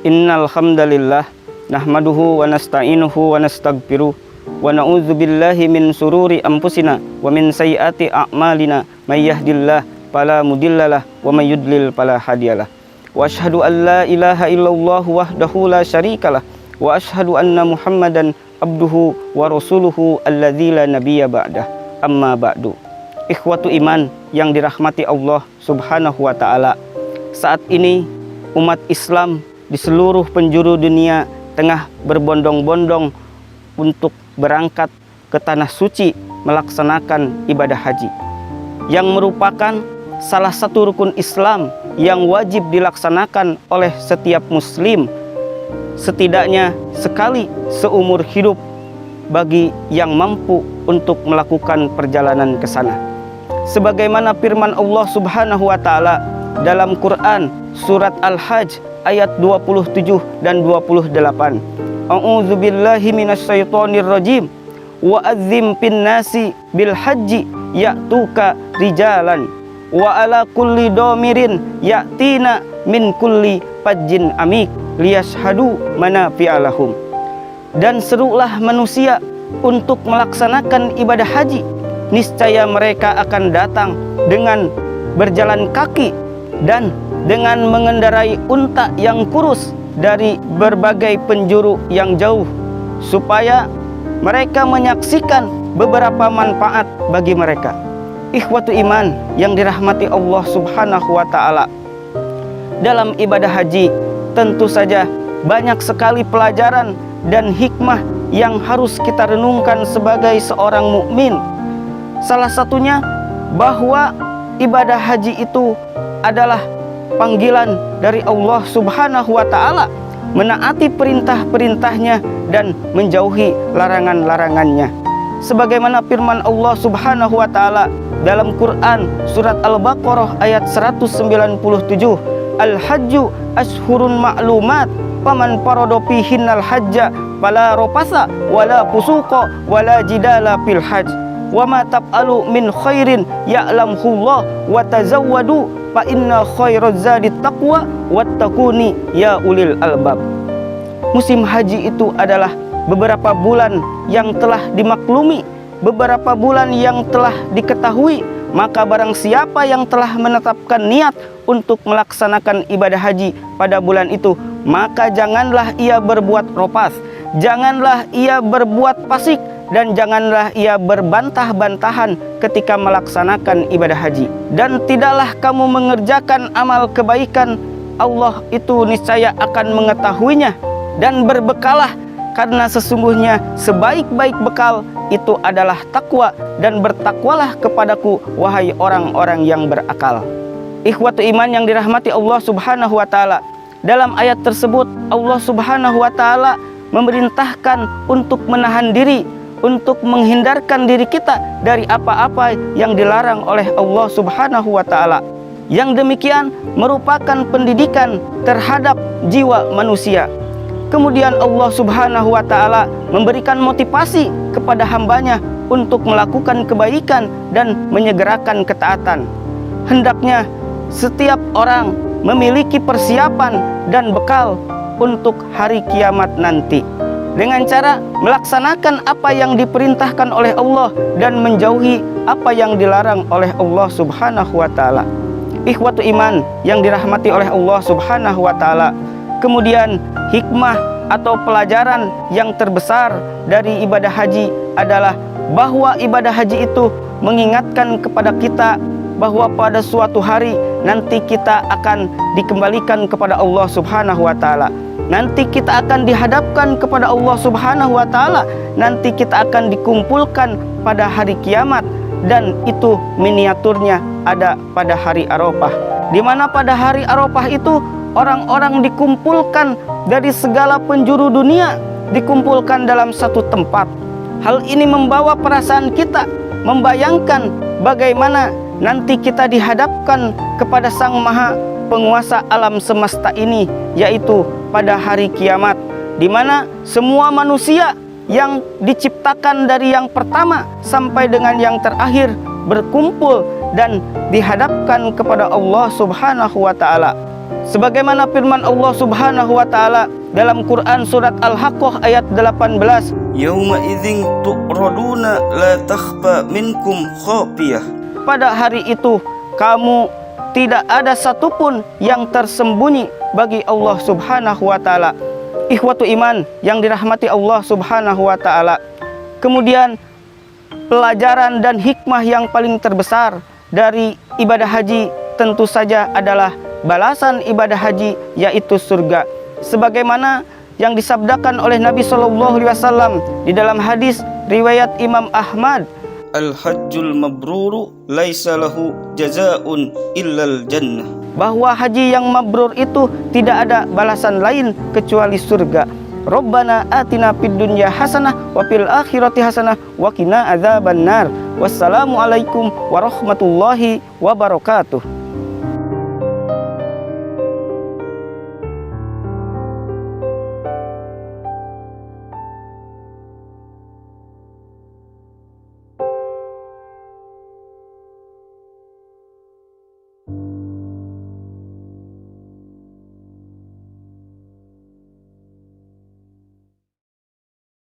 Innal hamdalillah nahmaduhu wa nasta'inuhu wa nastaghfiruh wa na'udzu billahi min sururi anfusina wa min sayyiati a'malina may yahdihillahu fala mudhillalah wa may yudlil fala hadiyalah. Wa asyhadu an la ilaha illallah wahdahu la syarikalah wa asyhadu anna Muhammadan abduhu wa rasuluhu alladzi la nabiyya ba'dah. Amma ba'du. Ikhwatu iman yang dirahmati Allah Subhanahu wa taala. Saat ini umat Islam di seluruh penjuru dunia tengah berbondong-bondong untuk berangkat ke tanah suci melaksanakan ibadah haji, yang merupakan salah satu rukun Islam yang wajib dilaksanakan oleh setiap muslim setidaknya sekali seumur hidup bagi yang mampu untuk melakukan perjalanan ke sana. Sebagaimana firman Allah Subhanahu wa taala dalam Quran surat Al-Hajj ayat 27 dan 28. A'udzubillahi minasyaitonir rajim. Wa azzim fin nasi bil haji ya'tuka rijalan wa ala kulli domirin ya'tina min kulli fajjin amik liyashhadu manafi'a lahum. Dan serulah manusia untuk melaksanakan ibadah haji, niscaya mereka akan datang dengan berjalan kaki dan dengan mengendarai unta yang kurus dari berbagai penjuru yang jauh, supaya mereka menyaksikan beberapa manfaat bagi mereka. Ikhwatu iman yang dirahmati Allah Subhanahu wa taala, dalam ibadah haji tentu saja banyak sekali pelajaran dan hikmah yang harus kita renungkan sebagai seorang mukmin. Salah satunya bahwa ibadah haji itu adalah panggilan dari Allah Subhanahu wa taala, menaati perintah-perintahnya dan menjauhi larangan-larangannya. Sebagaimana firman Allah Subhanahu wa taala dalam Quran surat Al-Baqarah ayat 197, Al-hajju ashhurun ma'lumat faman farada fihinnal hajja fala rafasa wala fusuqa wala jidala fil hajj wa ma taf'alu min khairin ya'lamhullah wa tazawwadu fa inna khairaz zadi taqwa wattaquni ya ulil albab. Musim haji itu adalah beberapa bulan yang telah dimaklumi, beberapa bulan yang telah diketahui. Maka barang siapa yang telah menetapkan niat untuk melaksanakan ibadah haji pada bulan itu, maka janganlah ia berbuat ropas, janganlah ia berbuat fasik, dan janganlah ia berbantah-bantahan ketika melaksanakan ibadah haji. Dan tidaklah kamu mengerjakan amal kebaikan, Allah itu niscaya akan mengetahuinya. Dan berbekalah, karena sesungguhnya sebaik-baik bekal itu adalah takwa, dan bertakwalah kepadaku wahai orang-orang yang berakal. Ikhwatu iman yang dirahmati Allah Subhanahu wa taala, dalam ayat tersebut Allah Subhanahu wa taala memerintahkan untuk menahan diri, untuk menghindarkan diri kita dari apa-apa yang dilarang oleh Allah Subhanahu wa taala. Yang demikian merupakan pendidikan terhadap jiwa manusia. Kemudian Allah Subhanahu wa taala memberikan motivasi kepada hambanya untuk melakukan kebaikan dan menyegerakan ketaatan. Hendaknya setiap orang memiliki persiapan dan bekal untuk hari kiamat nanti, dengan cara melaksanakan apa yang diperintahkan oleh Allah dan menjauhi apa yang dilarang oleh Allah Subhanahu wa taala. Ikhwatu iman yang dirahmati oleh Allah Subhanahu wa taala, kemudian hikmah atau pelajaran yang terbesar dari ibadah haji adalah bahwa ibadah haji itu mengingatkan kepada kita bahwa pada suatu hari nanti kita akan dikembalikan kepada Allah Subhanahu wa taala. Nanti kita akan dihadapkan kepada Allah Subhanahu wa taala. Nanti kita akan dikumpulkan pada hari kiamat, dan itu miniaturnya ada pada hari Arafah, di mana pada hari Arafah itu orang-orang dikumpulkan dari segala penjuru dunia, dikumpulkan dalam satu tempat. Hal ini membawa perasaan kita membayangkan bagaimana nanti kita dihadapkan kepada Sang Maha Penguasa alam semesta ini, yaitu pada hari kiamat, di mana semua manusia yang diciptakan dari yang pertama sampai dengan yang terakhir berkumpul dan dihadapkan kepada Allah Subhanahu wa taala. Sebagaimana firman Allah Subhanahu wa taala dalam Quran surat Al-Haqqah ayat 18, Yauma idzin tu'raduna la takhfa minkum khafiyah. pada hari itu kamu tidak ada satupun yang tersembunyi bagi Allah Subhanahu wa taala. Ikhwatu iman yang dirahmati Allah Subhanahu wa taala. Kemudian pelajaran dan hikmah yang paling terbesar dari ibadah haji tentu saja adalah balasan ibadah haji, yaitu surga. Sebagaimana yang disabdakan oleh Nabi SAW di dalam hadis riwayat Imam Ahmad, Al-hajjul mabruru laisa lahu jazaa'un illal jannah. bahwa haji yang mabrur itu tidak ada balasan lain kecuali surga. Rabbana atina fid dunya hasanah wa fil akhirati hasanah wa qina adzabannar. Wassalamualaikum warahmatullahi wabarakatuh.